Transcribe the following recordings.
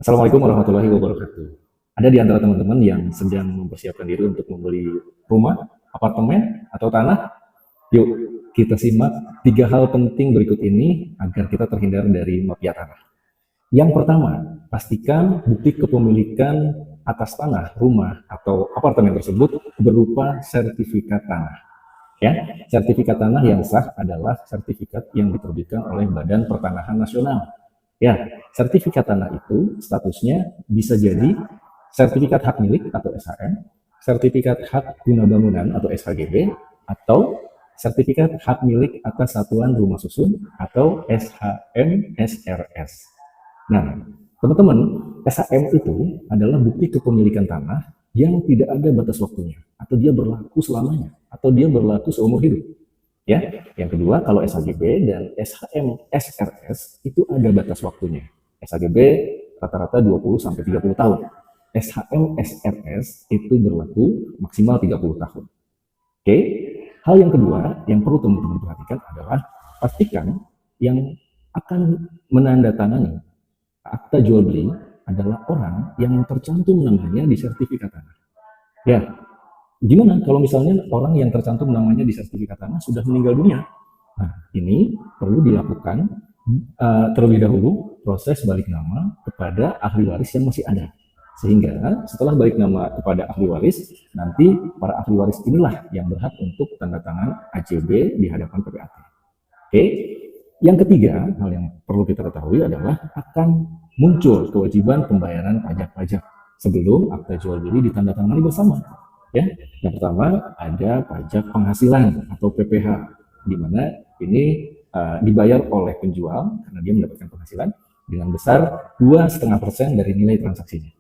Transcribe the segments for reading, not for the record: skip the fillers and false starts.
Assalamualaikum warahmatullahi wabarakatuh. Ada di antara teman-teman yang sedang mempersiapkan diri untuk membeli rumah, apartemen, atau tanah? Yuk, kita simak 3 hal penting berikut ini agar kita terhindar dari mafia tanah. Yang pertama, pastikan bukti kepemilikan atas tanah, rumah, atau apartemen tersebut berupa sertifikat tanah. Ya, sertifikat tanah yang sah adalah sertifikat yang diterbitkan oleh Badan Pertanahan Nasional. Ya, sertifikat tanah itu statusnya bisa jadi sertifikat hak milik atau SHM, sertifikat hak guna bangunan atau SHGB, atau sertifikat hak milik atas satuan rumah susun atau SHM SRS. Nah, teman-teman, SHM itu adalah bukti kepemilikan tanah yang tidak ada batas waktunya, atau dia berlaku selamanya, atau dia berlaku seumur hidup. Ya, yang kedua, kalau SHGB dan SHM SRS itu ada batas waktunya. SHGB rata-rata 20 sampai 30 tahun. SHM SRS itu berlaku maksimal 30 tahun. Oke. Hal yang kedua yang perlu teman-teman perhatikan adalah pastikan yang akan menandatangani akta jual beli adalah orang yang tercantum namanya di sertifikat tanah. Ya, gimana kalau misalnya orang yang tercantum namanya di sertifikat tanah sudah meninggal dunia? Nah, ini perlu dilakukan terlebih dahulu proses balik nama kepada ahli waris yang masih ada. Sehingga setelah balik nama kepada ahli waris, nanti para ahli waris inilah yang berhak untuk tanda tangan AJB di hadapan PPAT. Oke. Yang ketiga, hal yang perlu kita ketahui adalah akan muncul kewajiban pembayaran pajak-pajak sebelum akta jual beli ditandatangani bersama. Ya, yang pertama ada pajak penghasilan atau PPH, di mana ini dibayar oleh penjual karena dia mendapatkan penghasilan dengan besar 2,5% dari nilai transaksinya.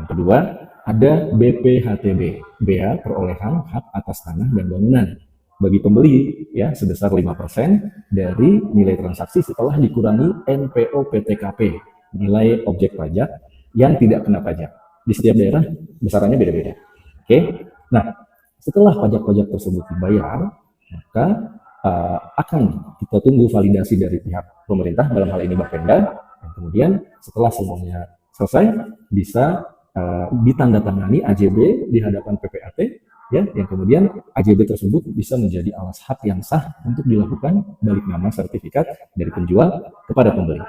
Yang kedua ada BPHTB, bea perolehan hak atas tanah dan bangunan bagi pembeli ya sebesar 5% dari nilai transaksi setelah dikurangi NPO PTKP, nilai objek pajak yang tidak kena pajak. Di setiap daerah besarannya beda-beda. Oke, nah setelah pajak-pajak tersebut dibayar, maka akan kita tunggu validasi dari pihak pemerintah, dalam hal ini Bapenda, dan kemudian setelah semuanya selesai bisa ditandatangani AJB di hadapan PPAT, ya, yang kemudian AJB tersebut bisa menjadi alas hak yang sah untuk dilakukan balik nama sertifikat dari penjual kepada pembeli.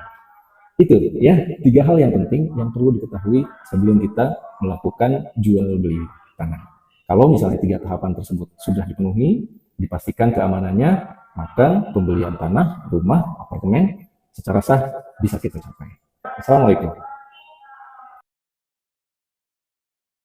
Itu ya 3 hal yang penting yang perlu diketahui sebelum kita melakukan jual beli tanah. Kalau misalnya 3 tahapan tersebut sudah dipenuhi, dipastikan keamanannya, maka pembelian tanah, rumah, apartemen secara sah bisa kita capai. Assalamualaikum.